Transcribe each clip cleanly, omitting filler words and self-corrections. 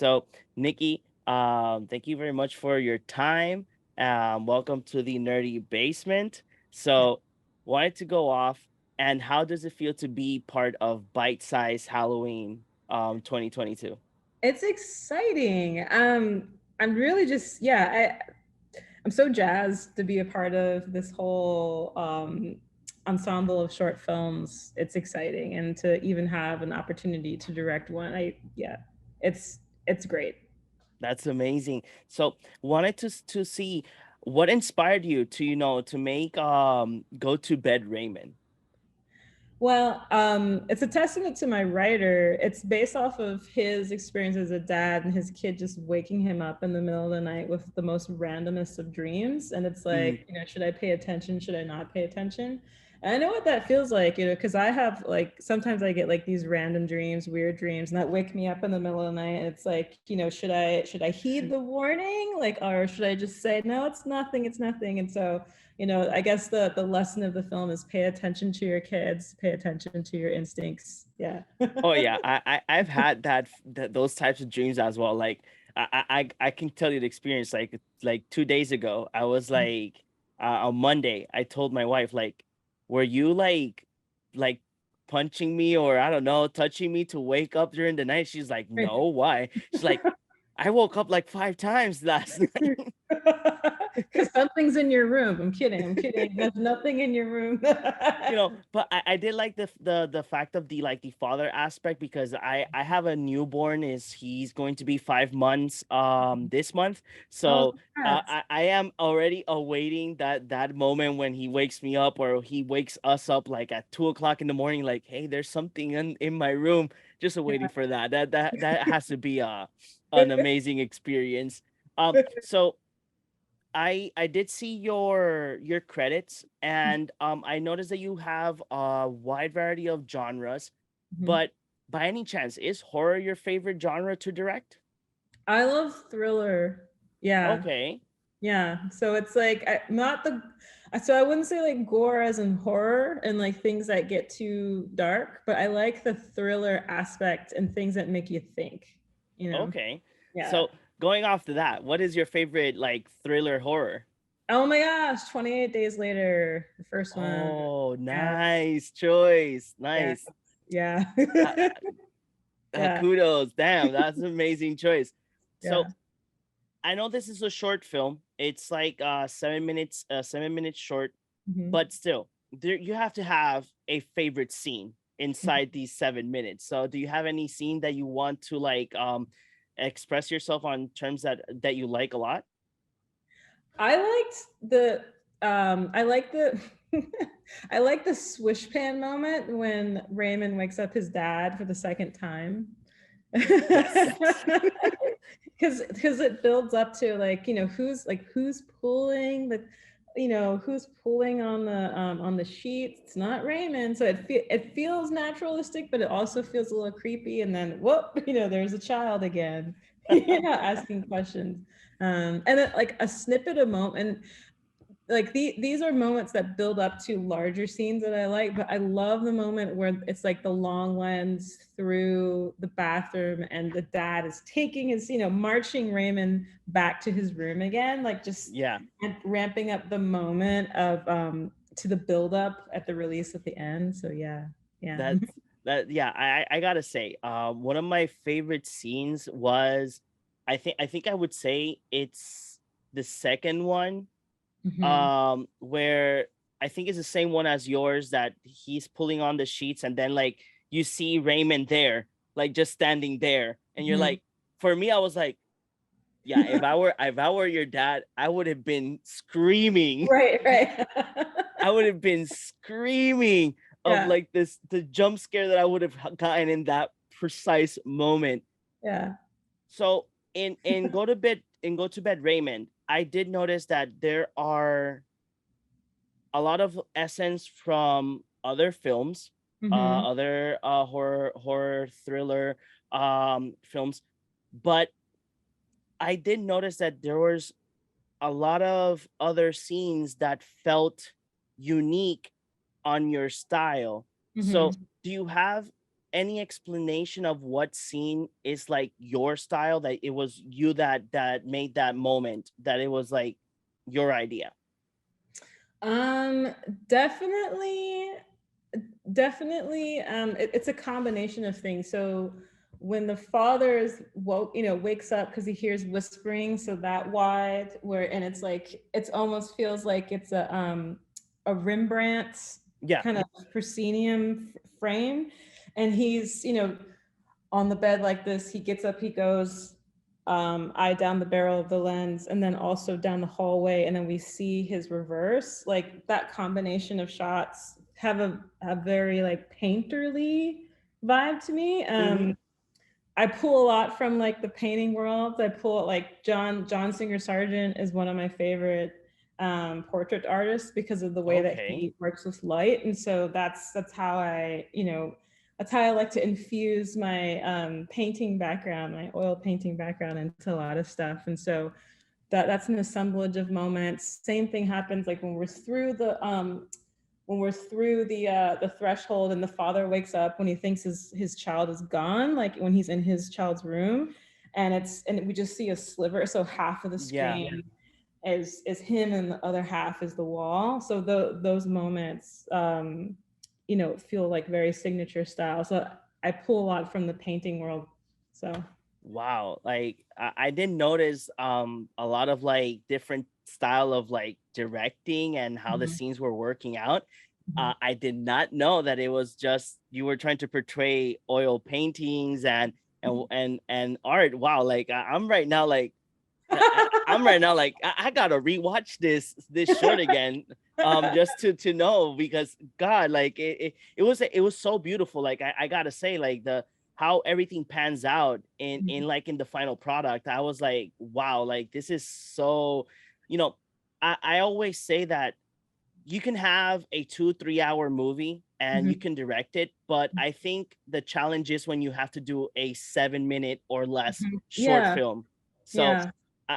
So, Nikki, thank you very much for your time. Welcome to the Nerdy Basement. Yeah. So, wanted to go off, and how does it feel to be part of Bite Size Halloween 2022? It's exciting. I'm really just I'm so jazzed to be a part of this whole ensemble of short films. It's exciting, and to even have an opportunity to direct one. It's great. That's amazing. So, wanted to see what inspired you to to make Go to Bed Raymond. Well, it's a testament to my writer. It's based off of his experience as a dad and his kid just waking him up in the middle of the night with the most randomest of dreams. And it's Mm, like, should I pay attention? Should I not pay attention? And I know what that feels like, because I have like sometimes I get like these random dreams, weird dreams, and that wake me up in the middle of the night. And it's like, should I heed the warning? Like, or should I just say, no, it's nothing, it's nothing. And so I guess the lesson of the film is pay attention to your kids, pay attention to your instincts. Yeah. Oh yeah, I've had those types of dreams as well. Like I can tell you the experience. Like 2 days ago, I was like on Monday, I told my wife like, were you like punching me or I don't know, touching me to wake up during the night? She's like, no, why? She's like, I woke up like 5 times last night. Because something's in your room. I'm kidding. I'm kidding. There's nothing in your room. But I did like the fact of the like the father aspect because I have a newborn. Is he's going to be 5 months this month. Oh, So congrats. I am already awaiting that moment when he wakes me up or he wakes us up like at 2 o'clock in the morning, like, hey, there's something in my room. Just waiting for that. That has to be an amazing experience. So I did see your credits, and I noticed that you have a wide variety of genres, Mhm. but by any chance is horror your favorite genre to direct? I love thriller. Yeah. Okay. Yeah. So it's like not the so I wouldn't say like gore as in horror and like things that get too dark, but I like the thriller aspect and things that make you think, you know. Okay. Yeah. So going off to that, what is your favorite like thriller horror? Oh my gosh, 28 days later, the first one. Oh, Yeah. nice choice. Yeah. Nice. Yeah. Uh, Yeah. kudos. Damn, that's an amazing choice. So Yeah. I know this is a short film. It's like 7 minutes, 7 minutes short, Mhm. but still, there you have to have a favorite scene inside these 7 minutes. So, do you have any scene that you want to like express yourself on terms that you like a lot? I liked the I like the I like the swish pan moment when Raymond wakes up his dad for the second time. Yes. Because it builds up to like, who's pulling who's pulling on the sheets. It's not Raymond, so it feels naturalistic, but it also feels a little creepy. And then whoop, there's a child again, asking questions. And then like a snippet of moment, like these are moments that build up to larger scenes that I like, but I love the moment where it's like the long lens through the bathroom and the dad is taking his, marching Raymond back to his room again, like just Yeah. ramping up the moment of to the build up at the release at the end. So yeah. Yeah. That's that yeah, I gotta say, one of my favorite scenes was I think I would say it's the second one, Mhm. where I think it's the same one as yours that he's pulling on the sheets and then like you see Raymond there, like just standing there, and you're Mhm. like, for me, I was like, yeah, if I were your dad, I would have been screaming. Right, right. I would have been screaming of Yeah, like the jump scare that I would have gotten in that precise moment. yeah. So in Go to Bed Raymond, I did notice that there are a lot of essence from other films, Mhm. other horror thriller films, but I did notice that there was a lot of other scenes that felt unique on your style. So, Mhm. do you have any explanation of what scene is like your style, that it was you that made that moment, that it was like your idea? Um, definitely, definitely. It's a combination of things. So when the father is woke, wakes up because he hears whispering, so that wide where, and it's like it's almost feels like it's a Rembrandt Yeah. kind of proscenium frame, and he's on the bed like this. He gets up, he goes, eye down the barrel of the lens, and then also down the hallway, and then we see his reverse. Like that combination of shots have a very like painterly vibe to me. Hmm. I pull a lot from like the painting world. I pull like John Singer Sargent is one of my favorite portrait artists because of the way that Okay. he works with light, and so that's how that's how I like to infuse my painting background, my oil painting background into a lot of stuff, and so that's an assemblage of moments. Same thing happens like when we're through the threshold and the father wakes up when he thinks his child is gone, like when he's in his child's room, and we just see a sliver, so half of the Yeah. screen is him and the other half is the wall. So those moments feel like very signature style. So I pull a lot from the painting world. So Wow, like I didn't notice a lot of like different style of like directing and how the mhm, scenes were working out. mhm. I did not know that it was just you were trying to portray oil paintings and art. Wow, like I'm right now like I'm right now like I gotta rewatch this short again, just to know, because God, like it was so beautiful. Like I gotta say, like the how everything pans out in like in the final product. I was like, wow, like this is so, you know, I always say that you can have a 2 3 hour movie and you Mhm, can direct it, but I think the challenge is when you have to do a 7 minute or less mhm. short Yeah, film. So yeah.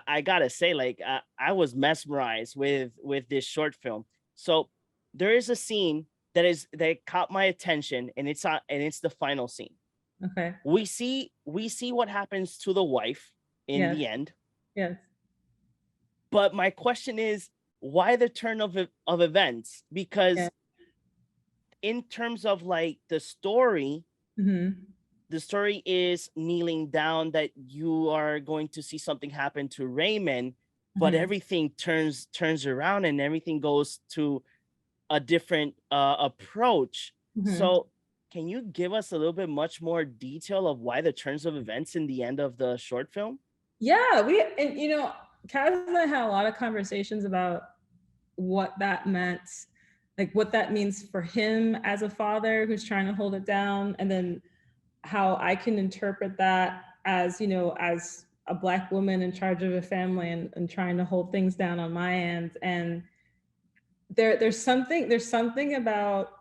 I gotta say, like I was mesmerized with this short film. So there is a scene that caught my attention, and it's the final scene. Okay. We see what happens to the wife in Yes. the end, Yes. but my question is, why the turn of events? Yeah. Because in terms of like Mhm. the story is kneeling down that you are going to see something happen to Raymond, but Mhm. everything turns around and everything goes to a different approach. Mhm. So can you give us a little bit much more detail of why the turns of events in the end of the short film? Yeah, and Kaz and I had a lot of conversations about what that meant, like what that means for him as a father who's trying to hold it down, and then how I can interpret that as, as a Black woman in charge of a family and trying to hold things down on my end. And there's something about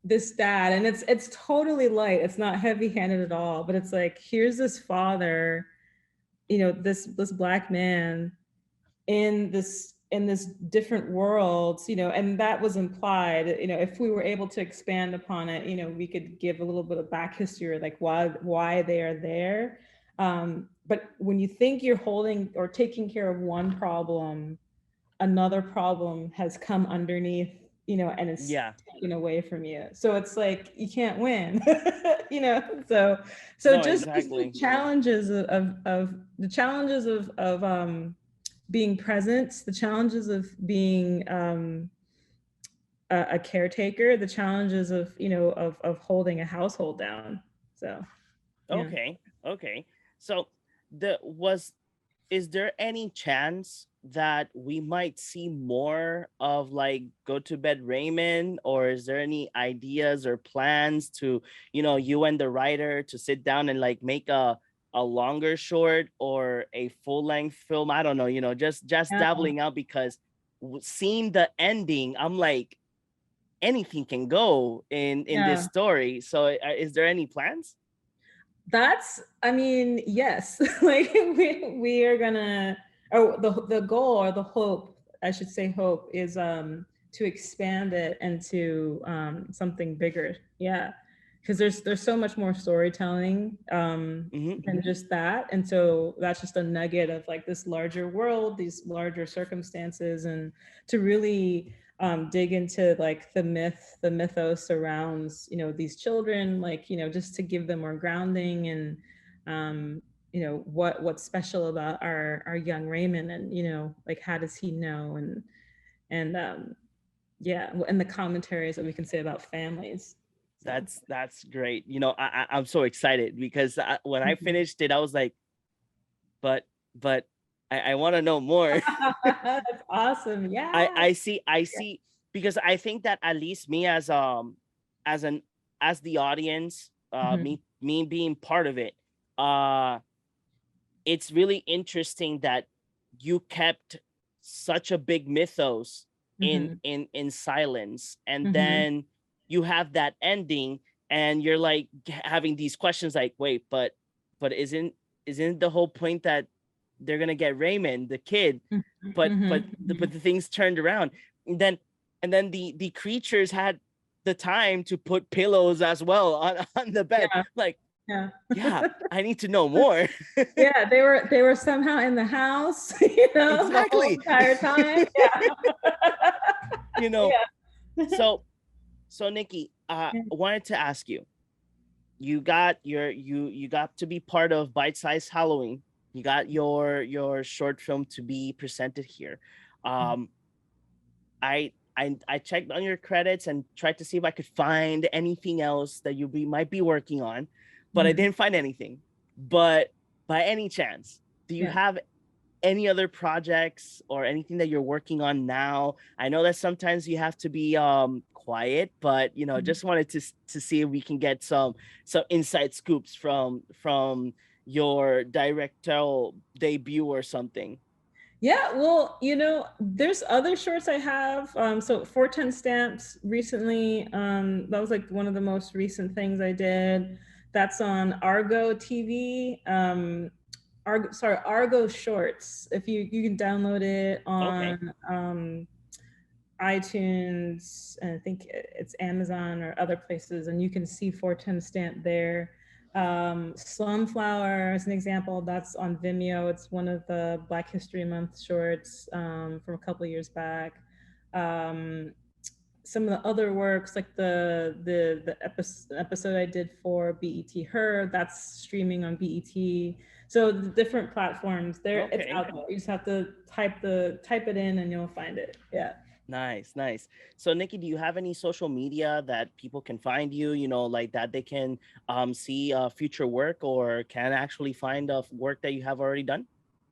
this dad, and it's totally light. It's not heavy handed at all, but it's like, here's this father, this Black man in this different world, and that was implied. If we were able to expand upon it, we could give a little bit of back history, like why they are there. But when you think you're holding or taking care of one problem, another problem has come underneath, and it's Yeah. taken away from you. So it's like you can't win, So No, just the exactly. challenges of the challenges of being present, the challenges of being a caretaker, the challenges of of holding a household down. So yeah. Okay. Okay. So the was is there any chance that we might see more of like Go to Bed Raymond, or is there any ideas or plans to, you and the writer to sit down and like make a longer short or a full length film? I don't know, just Yeah. dabbling out, because seeing the ending, I'm like, anything can go in this Yeah. story. So is there any plans? I mean, yes. Like we are gonna, or the goal or the hope, I should say hope, is to expand it into something bigger. Yeah. because there's so much more storytelling than just that, and so that's just a nugget of like this larger world, these larger circumstances, and to really dig into like the mythos surrounds, you know, these children, like, you know, just to give them more grounding, and you know, what's special about our young Raymond, and you know, like how does he know, and yeah, and the commentaries that we can say about families. So That's great. You know, I'm so excited because when I mhm. finished it, I was like, but I want to know more. That's awesome. I Yeah. I see I see because I think that at least me as an as the audience, Mhm, me being part of it, uh it's really interesting that you kept such a big mythos mhm, in silence, and mhm. then you have that ending, and you're like having these questions like, wait, but isn't the whole point that they're gonna get Raymond the kid, Mhm, but mhm, but mhm. the things turned around, and then the creatures had the time to put pillows as well on the bed, Yeah, like, yeah. yeah, I need to know more. Yeah, they were somehow in the house, you know, the whole Exactly. entire time. Yeah. You know, Yeah. so Nikki, Yeah. I wanted to ask you, you got to be part of Bite Size Halloween. You got your short film to be presented here. um I checked on your credits and tried to see if I could find anything else that might be working on, but I Mhm. didn't find anything. But by any chance, do you Yeah. have any other projects or anything that you're working on now? I know that sometimes you have to be quiet, but you know, Mhm. just wanted to see if we can get some inside scoops from your directorial debut or something. Yeah, well, you know, there's other shorts I have. So 410 stamps recently. That was like one of the most recent things I did. That's on Argo TV. Argo Shorts. If you can download it Okay. on iTunes, and I think it's Amazon or other places, and you can see 410 stamp there. Slumflower is an example. That's on Vimeo. It's one of the Black History Month shorts from a couple of years back. Um, some of the other works, like the episode I did for BET Her, that's streaming on BET. So the different platforms, there it's Okay. out there. You just have to type it in and you'll find it. Yeah. Nice, nice. So Nikki, do you have any social media that people can find you, you know, like that they can see future work or can actually find work that you have already done?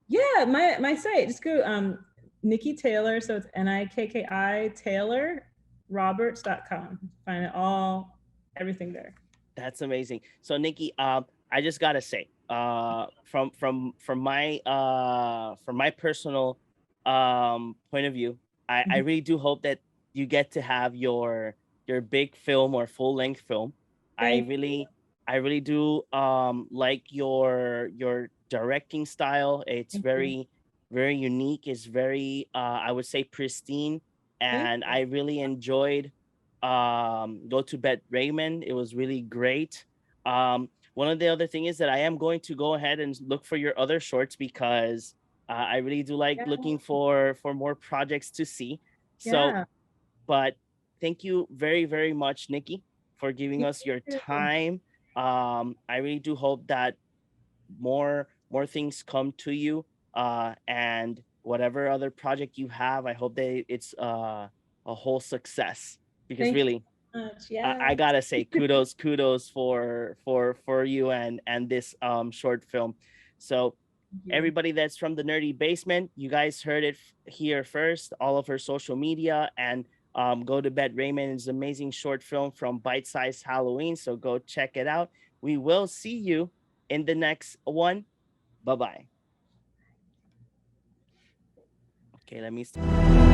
Yeah, my site. Just go Nikki Taylor, so it's Nikki Taylor Roberts.com. Find it all, everything there. That's amazing. So Nikki, I just gotta say, from my personal point of view, I Mhm. really do hope that you get to have your big film or full length film. I Thank really I really do like your directing style. It's you. very unique. It's very I would say pristine, Thank and you. I really enjoyed Go to Bed Raymond. It was really great. One of the other thing is that I am going to go ahead and look for your other shorts because I really do like Yeah, looking for more projects to see. So, yeah. but thank you very much, Nikki, for giving Thank us your you. time. I really do hope that more things come to you, and whatever other project you have, I hope that it's a whole success, because Thank you really, so much. I Yeah. gotta say kudos for you and this short film. So Thank you. everybody that's from the Nerdy Basement, you guys heard it here first. All of her social media, and Go to Bed Raymond is an amazing short film from Bite Size Halloween. So go check it out. We will see you in the next one. Bye bye. Okay, let me stop.